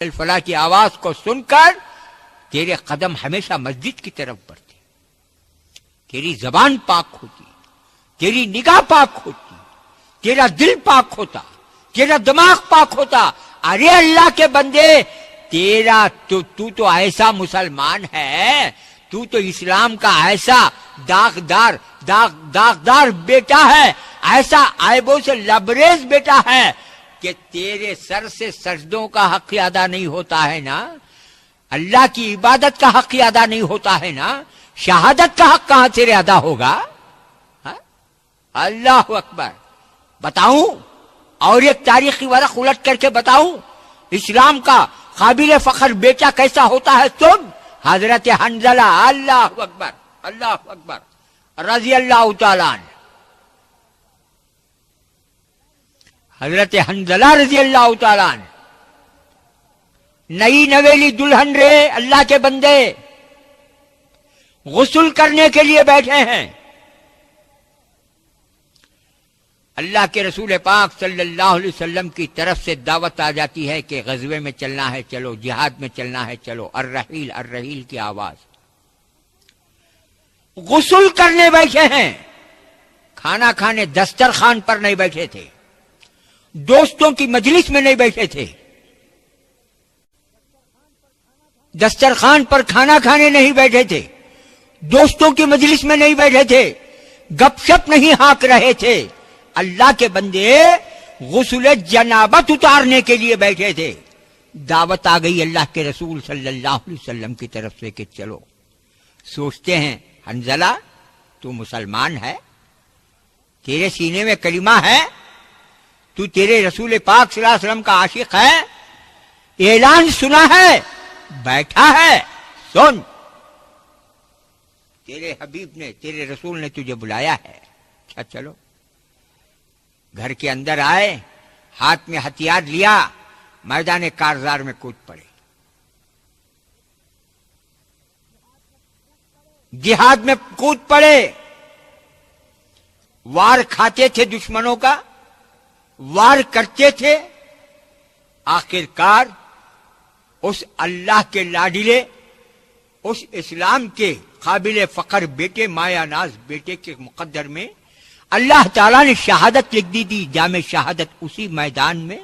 الفلاح کی آواز کو سن کر تیرے قدم ہمیشہ مسجد کی طرف بڑھتے، تیری زبان پاک ہوتی، تیری نگاہ پاک ہوتی، تیرا دل پاک ہوتا، تیرا دماغ پاک ہوتا۔ ارے اللہ کے بندے، تیرا تو ایسا مسلمان ہے، تو اسلام کا ایسا داغدار بیٹا ہے، ایسا عیبوں سے لبریز بیٹا ہے کہ تیرے سر سے سجدوں کا حق ادا نہیں ہوتا ہے نا، اللہ کی عبادت کا حق ادا نہیں ہوتا ہے نا، شہادت کا حق کہاں تیرے ادا ہوگا؟ اللہ اکبر۔ بتاؤں اور ایک تاریخی ورق الٹ کر کے بتاؤں اسلام کا قابل فخر بیٹا کیسا ہوتا ہے؟ سن، حضرت حنظلہ، اللہ اکبر اللہ اکبر، رضی اللہ تعالیٰ عنہ، حضرت حنظلہ رضی اللہ تعالیٰ عنہ نئی نویلی دلہن رے، اللہ کے بندے غسل کرنے کے لیے بیٹھے ہیں، اللہ کے رسول پاک صلی اللہ علیہ وسلم کی طرف سے دعوت آ جاتی ہے کہ غزوے میں چلنا ہے چلو، جہاد میں چلنا ہے چلو، الرحیل الرحیل کی آواز۔ غسل کرنے بیٹھے ہیں، کھانا کھانے دسترخوان پر نہیں بیٹھے تھے، دوستوں کی مجلس میں نہیں بیٹھے تھے، دسترخوان پر کھانا کھانے نہیں بیٹھے تھے، دوستوں کی مجلس میں نہیں بیٹھے تھے، گپ شپ نہیں ہانک رہے تھے، اللہ کے بندے غسل جنابت اتارنے کے لیے بیٹھے تھے۔ دعوت آ گئی اللہ کے رسول صلی اللہ علیہ وسلم کی طرف سے کہ چلو۔ سوچتے ہیں حنظلہ تو مسلمان ہے، تیرے سینے میں کلمہ ہے، تو تیرے رسول پاک صلی اللہ علیہ وسلم کا عاشق ہے، اعلان سنا ہے، بیٹھا ہے، سن، تیرے حبیب نے، تیرے رسول نے تجھے بلایا ہے، اچھا چلو۔ گھر کے اندر آئے، ہاتھ میں ہتھیار لیا، میدان کارزار میں کود پڑے، جہاد میں کود پڑے، وار کھاتے تھے دشمنوں کا، وار کرتے تھے، آخر کار اس اللہ کے لاڈلے، اس اسلام کے قابل فخر بیٹے، مایا ناز بیٹے کے مقدر میں اللہ تعالیٰ نے شہادت لکھ دی، جام شہادت اسی میدان میں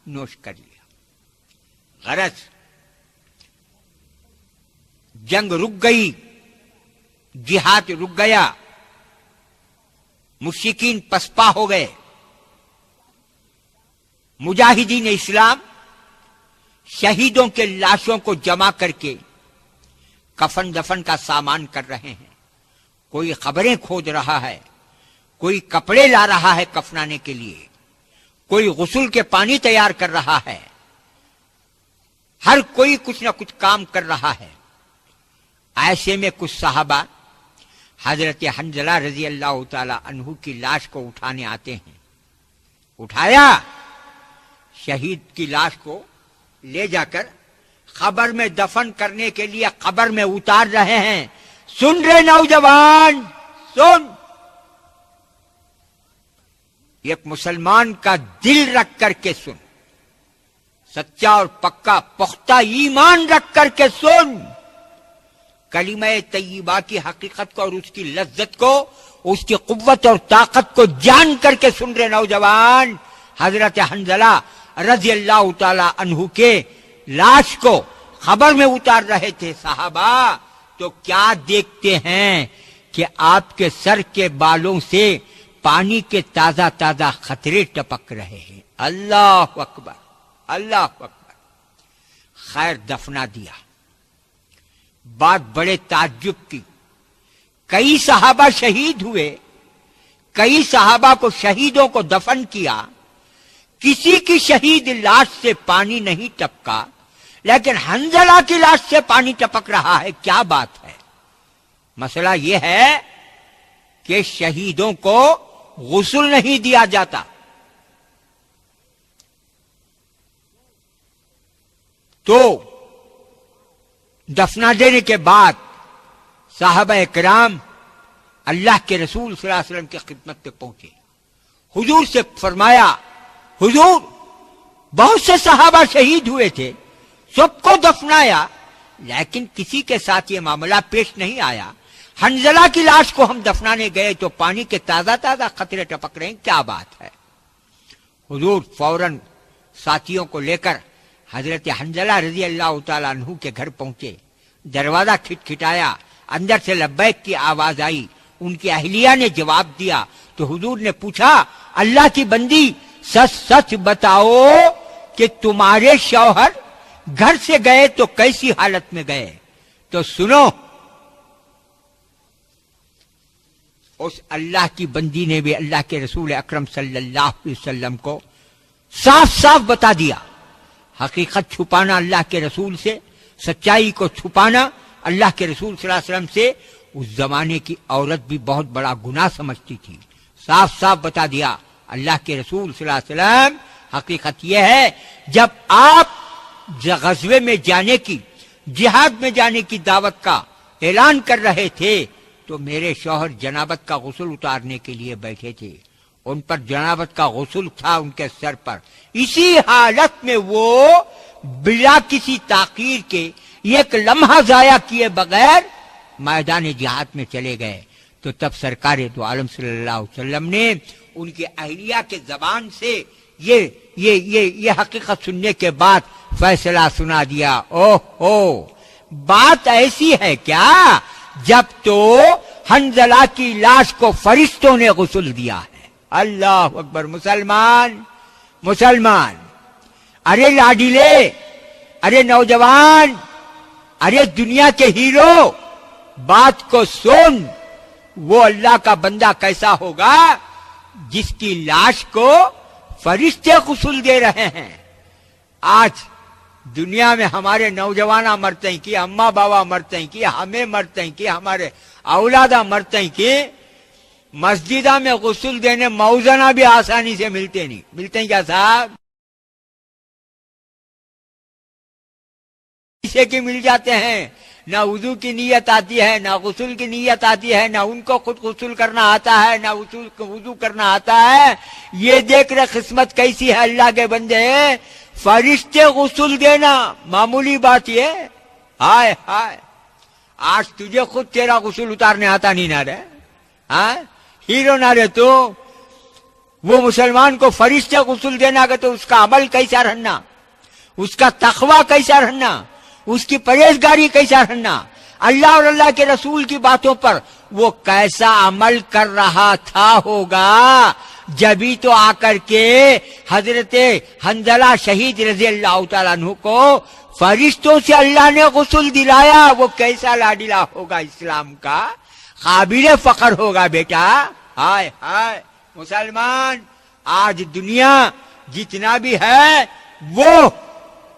نوش کر لیا۔ غرض جنگ رک گئی، جہاد رک گیا، مشرکین پسپا ہو گئے، مجاہدین اسلام شہیدوں کے لاشوں کو جمع کر کے کفن دفن کا سامان کر رہے ہیں، کوئی قبریں کھود رہا ہے، کوئی کپڑے لا رہا ہے کفنانے کے لیے، کوئی غسل کے پانی تیار کر رہا ہے، ہر کوئی کچھ نہ کچھ کام کر رہا ہے۔ ایسے میں کچھ صحابہ حضرت حنظلہ رضی اللہ تعالی عنہ کی لاش کو اٹھانے آتے ہیں، اٹھایا، شہید کی لاش کو لے جا کر قبر میں دفن کرنے کے لیے قبر میں اتار رہے ہیں۔ سن رہے نوجوان، سن، ایک مسلمان کا دل رکھ کر کے سن، سچا اور پکا پختہ ایمان رکھ کر کے سن، کلمہ طیبہ کی حقیقت کو اور اس کی لذت کو، اس کی قوت اور طاقت کو جان کر کے سن رہے نوجوان۔ حضرت حنظلہ رضی اللہ تعالی عنہ کے لاش کو قبر میں اتار رہے تھے صحابہ، تو کیا دیکھتے ہیں کہ آپ کے سر کے بالوں سے پانی کے تازہ تازہ قطرے ٹپک رہے ہیں۔ اللہ اکبر اللہ اکبر۔ خیر دفنا دیا، بات بڑے تعجب کی، کئی صحابہ شہید ہوئے، کئی صحابہ کو شہیدوں کو دفن کیا، کسی کی شہید لاش سے پانی نہیں ٹپکا، لیکن حنظلہ کی لاش سے پانی ٹپک رہا ہے۔ کیا بات ہے؟ مسئلہ یہ ہے کہ شہیدوں کو غسل نہیں دیا جاتا، تو دفنا دینے کے بعد صحابہ کرام اللہ کے رسول صلی اللہ علیہ وسلم کی خدمت پہ پہنچے، حضور سے فرمایا، حضور بہت سے صحابہ شہید ہوئے تھے، سب کو دفنایا، لیکن کسی کے ساتھ یہ معاملہ پیش نہیں آیا۔ حنظلہ کی لاش کو ہم دفنانے گئے تو پانی کے تازہ تازہ قطرے ٹپک رہے ہیں، کیا بات ہے۔ حضور فوراً ساتھیوں کو لے کر حضرت حنظلہ رضی اللہ تعالیٰ عنہ کے گھر پہنچے، دروازہ کھٹکھٹایا، اندر سے لبیک کی آواز آئی، ان کی اہلیہ نے جواب دیا تو حضور نے پوچھا، اللہ کی بندی سچ سچ بتاؤ کہ تمہارے شوہر گھر سے گئے تو کیسی حالت میں گئے؟ تو سنو، اس اللہ کی بندی نے بھی اللہ کے رسول اکرم صلی اللہ علیہ وسلم کو صاف صاف بتا دیا۔ حقیقت چھپانا اللہ کے رسول سے، سچائی کو چھپانا اللہ کے رسول صلی اللہ علیہ وسلم سے اس زمانے کی عورت بھی بہت بڑا گناہ سمجھتی تھی۔ صاف صاف بتا دیا اللہ کے رسول صلی اللہ علیہ وسلم، حقیقت یہ ہے جب آپ غزوے میں جانے کی، جہاد میں جانے کی دعوت کا اعلان کر رہے تھے تو میرے شوہر جنابت کا غسل اتارنے کے لیے بیٹھے تھے، ان پر جنابت کا غسل تھا ان کے سر پر، اسی حالت میں وہ بلا کسی تاخیر کے ایک لمحہ ضائع کیے بغیر میدان جہاد میں چلے گئے۔ تو تب سرکار دو عالم صلی اللہ علیہ وسلم نے ان کی اہلیہ کے زبان سے یہ حقیقت سننے کے بعد فیصلہ سنا دیا۔ اوہ ہو، بات ایسی ہے کیا؟ جب تو حنظلہ کی لاش کو فرشتوں نے غسل دیا ہے۔ اللہ اکبر۔ مسلمان، ارے لاڈیلے، ارے نوجوان، ارے دنیا کے ہیرو، بات کو سن۔ وہ اللہ کا بندہ کیسا ہوگا جس کی لاش کو فرشتے غسل دے رہے ہیں؟ آج دنیا میں ہمارے نوجوان مرتے ہیں کہ اماں بابا مرتے ہیں کہ ہمیں مرتے ہیں کہ ہمارے اولادہ مرتے ہیں کہ مسجدہ میں غسل دینے موزنہ بھی آسانی سے ملتے نہیں، ملتے ہیں کیا صاحب؟ اسے کی مل جاتے ہیں، نہ وضو کی نیت آتی ہے، نہ غسل کی نیت آتی ہے، نہ ان کو خود غسل کرنا آتا ہے، نہ وضو کرنا آتا ہے۔ یہ دیکھ رہے قسمت کیسی ہے اللہ کے بندے، فرشتے غسل دینا معمولی بات یہ، ہائے ہائے، آج تجھے خود تیرا غسل اتارنے آتا نہیں نہ رہے، ہاں ہیرو نہ رہے تو وہ مسلمان کو فرشتے غسل دینا کہ تو اس کا عمل کیسا رہنا، اس کا تقوی کیسا رہنا، اس کی پرہیزگاری کیسا رہنا، اللہ اور اللہ کے رسول کی باتوں پر وہ کیسا عمل کر رہا تھا ہوگا، جبھی تو آ کر کے حضرت حنظلہ شہید رضی اللہ تعالیٰ عنہ کو فرشتوں سے اللہ نے غسل دلایا۔ وہ کیسا لاڈلا ہوگا، اسلام کا قابل فخر ہوگا بیٹا۔ ہائے ہائے مسلمان، آج دنیا جتنا بھی ہے وہ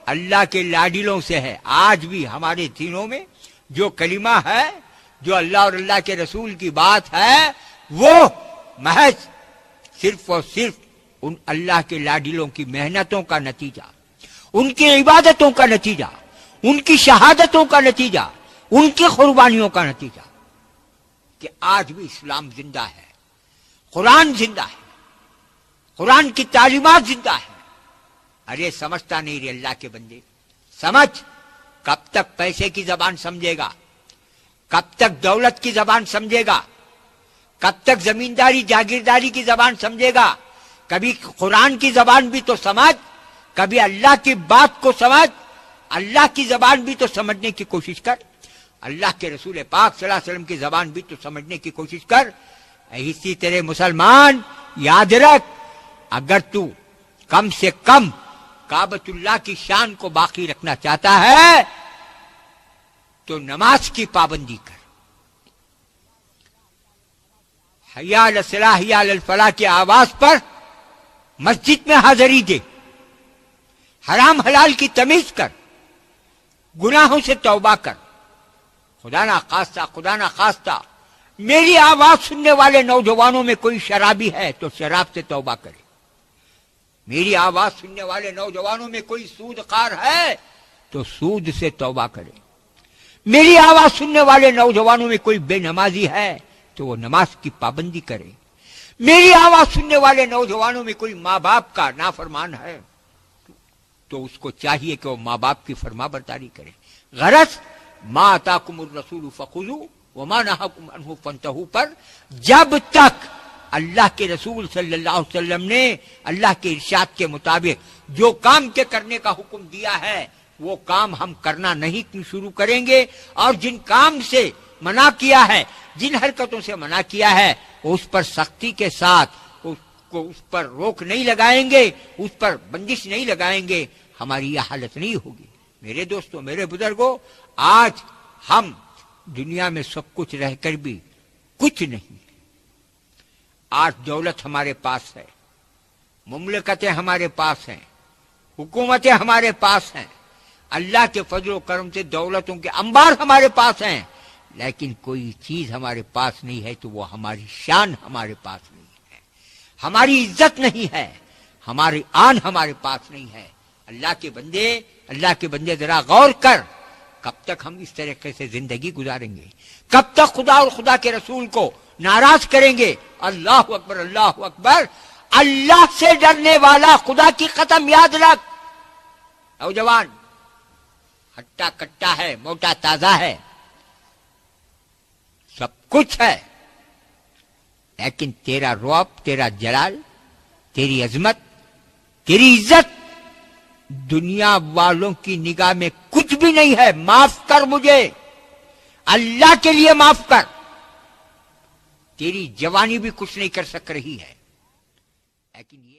اللہ کے لاڈلوں سے ہے۔ آج بھی ہمارے دینوں میں جو کلمہ ہے، جو اللہ اور اللہ کے رسول کی بات ہے، وہ محض صرف اور صرف ان اللہ کے لاڈلوں کی محنتوں کا نتیجہ، ان کی عبادتوں کا نتیجہ، ان کی شہادتوں کا نتیجہ، ان کی قربانیوں کا نتیجہ، کہ آج بھی اسلام زندہ ہے، قرآن زندہ ہے، قرآن کی تعلیمات زندہ ہے۔ ارے سمجھتا نہیں رے اللہ کے بندے، سمجھ، کب تک پیسے کی زبان سمجھے گا، کب تک دولت کی زبان سمجھے گا، کب تک زمینداری جاگیرداری کی زبان سمجھے گا؟ کبھی قرآن کی زبان بھی تو سمجھ، کبھی اللہ کی بات کو سمجھ، اللہ کی زبان بھی تو سمجھنے کی کوشش کر، اللہ کے رسول پاک صلی اللہ علیہ وسلم کی زبان بھی تو سمجھنے کی کوشش کر۔ اسی طرح مسلمان یاد رکھ، اگر تو کم سے کم کعبۃ اللہ کی شان کو باقی رکھنا چاہتا ہے تو نماز کی پابندی کر، حی علی الصلاۃ حی علی الفلاح کی آواز پر مسجد میں حاضری دے، حرام حلال کی تمیز کر، گناہوں سے توبہ کر۔ خدا نہ خواستہ میری آواز سننے والے نوجوانوں میں کوئی شرابی ہے تو شراب سے توبہ کرے، میری آواز سننے والے نوجوانوں میں کوئی سود خور ہے تو سود سے توبہ کرے، میری آواز سننے والے نوجوانوں میں کوئی بے نمازی ہے تو وہ نماز کی پابندی کرے، میری آواز سننے والے نوجوانوں میں کوئی ماں باپ کا نافرمان ہے تو اس کو چاہیے کہ وہ ماں باپ کی فرما برداری کرے. غرض ما آتاکم الرسول فخذوا وما نہاکم عنہ فانتہوا پر جب تک اللہ کے رسول صلی اللہ علیہ وسلم نے اللہ کے ارشاد کے مطابق جو کام کے کرنے کا حکم دیا ہے وہ کام ہم کرنا نہیں شروع کریں گے، اور جن کام سے منع کیا ہے، جن حرکتوں سے منع کیا ہے، اس پر سختی کے ساتھ اس پر روک نہیں لگائیں گے، اس پر بندش نہیں لگائیں گے، ہماری یہ حالت نہیں ہوگی. میرے دوستوں، میرے بزرگوں، آج ہم دنیا میں سب کچھ رہ کر بھی کچھ نہیں. آج دولت ہمارے پاس ہے، مملکتیں ہمارے پاس ہیں، حکومتیں ہمارے پاس ہیں، اللہ کے فضل و کرم سے دولتوں کے انبار ہمارے پاس ہیں، لیکن کوئی چیز ہمارے پاس نہیں ہے تو وہ ہماری شان ہمارے پاس نہیں ہے، ہماری عزت نہیں ہے، ہماری آن ہمارے پاس نہیں ہے. اللہ کے بندے ذرا غور کر، کب تک ہم اس طریقے سے زندگی گزاریں گے؟ کب تک خدا اور خدا کے رسول کو ناراض کریں گے؟ اللہ اکبر، اللہ اکبر. اللہ سے ڈرنے والا خدا کی قسم یاد رکھ. نوجوان ہٹا کٹا ہے، موٹا تازہ ہے، سب کچھ ہے، لیکن تیرا رعب، تیرا جلال، تیری عظمت، تیری عزت دنیا والوں کی نگاہ میں کچھ بھی نہیں ہے. معاف کر مجھے، اللہ کے لیے معاف کر. تیری جوانی بھی کچھ نہیں کر سک رہی ہے، لیکن یہ